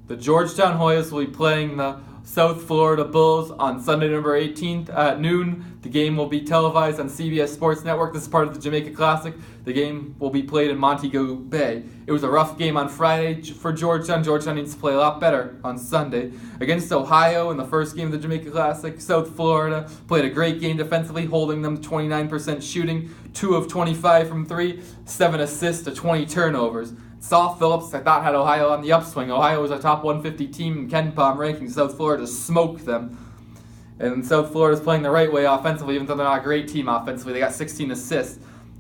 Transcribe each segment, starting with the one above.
The Georgetown Hoyas will be playing the South Florida Bulls on Sunday, November 18th at noon. The game will be televised on CBS Sports Network. This is part of the Jamaica Classic. The game will be played in Montego Bay. It was a rough game on Friday for Georgetown. Georgetown needs to play a lot better on Sunday. Against Ohio in the first game of the Jamaica Classic, South Florida played a great game defensively, holding them to 29% shooting, 2 of 25 from 3, 7 assists to 20 turnovers. Saul Phillips, I thought, had Ohio on the upswing. Ohio was a top 150 team in KenPom rankings. South Florida smoked them. And South Florida's playing the right way offensively, even though they're not a great team offensively. They got 16 assists.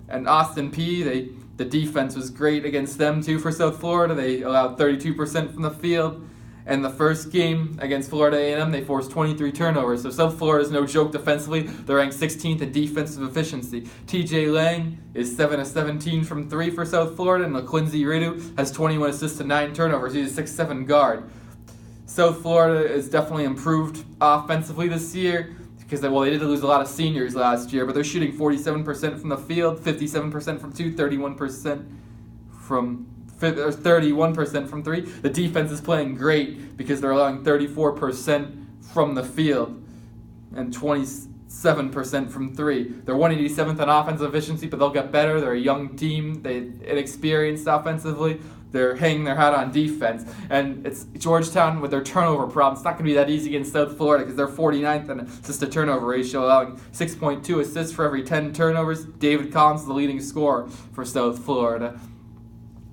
And Austin Peay, the defense was great against them too for South Florida. They allowed 32% from the field. And the first game against Florida A&M, they forced 23 turnovers. So South Florida is no joke defensively. They're ranked 16th in defensive efficiency. TJ Lang is 7 of 17 from 3 for South Florida, and LaQuincy Ridu has 21 assists to 9 turnovers. He's a 6'7" guard. South Florida is definitely improved offensively this year because they did lose a lot of seniors last year, but they're shooting 47% from the field, 57% from 2, 31% from 31% from 3. The defense is playing great because they're allowing 34% from the field and 27% from 3. They're 187th on offensive efficiency, but they'll get better. They're a young team. They're inexperienced offensively. They're hanging their hat on defense. And it's Georgetown with their turnover problem. It's not going to be that easy against South Florida because they're 49th in assist-to-turnover ratio, allowing 6.2 assists for every 10 turnovers. David Collins is the leading scorer for South Florida.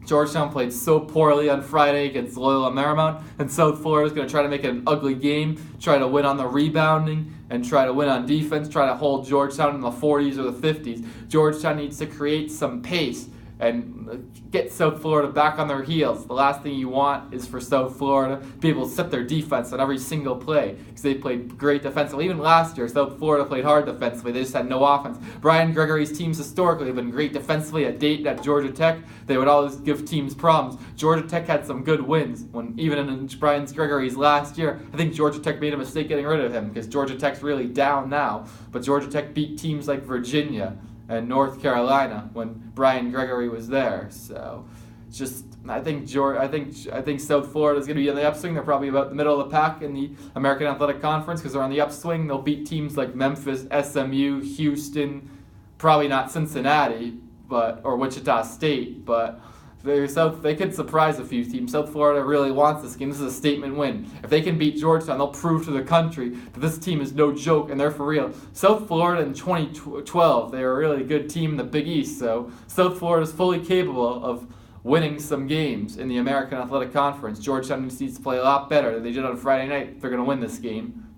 Georgetown played so poorly on Friday against Loyola Marymount, and South Florida is going to try to make it an ugly game, try to win on the rebounding, and try to win on defense, try to hold Georgetown in the 40s or the 50s. Georgetown needs to create some pace and get South Florida back on their heels. The last thing you want is for South Florida to be able to set their defense on every single play because they played great defensively. Even last year, South Florida played hard defensively. They just had no offense. Brian Gregory's teams historically have been great defensively. At Dayton, at Georgia Tech, they would always give teams problems. Georgia Tech had some good wins. Even in Brian Gregory's last year, I think Georgia Tech made a mistake getting rid of him because Georgia Tech's really down now. But Georgia Tech beat teams like Virginia and North Carolina when Brian Gregory was there. So I think South Florida is going to be in the upswing. They're probably about the middle of the pack in the American Athletic Conference because they're on the upswing. They'll beat teams like Memphis, SMU, Houston, probably not Cincinnati, or Wichita State, but they could surprise a few teams. South Florida really wants this game. This is a statement win. If they can beat Georgetown, they'll prove to the country that this team is no joke and they're for real. South Florida in 2012, they were a really good team in the Big East, so South Florida is fully capable of winning some games in the American Athletic Conference. Georgetown needs to play a lot better than they did on Friday night if they're going to win this game.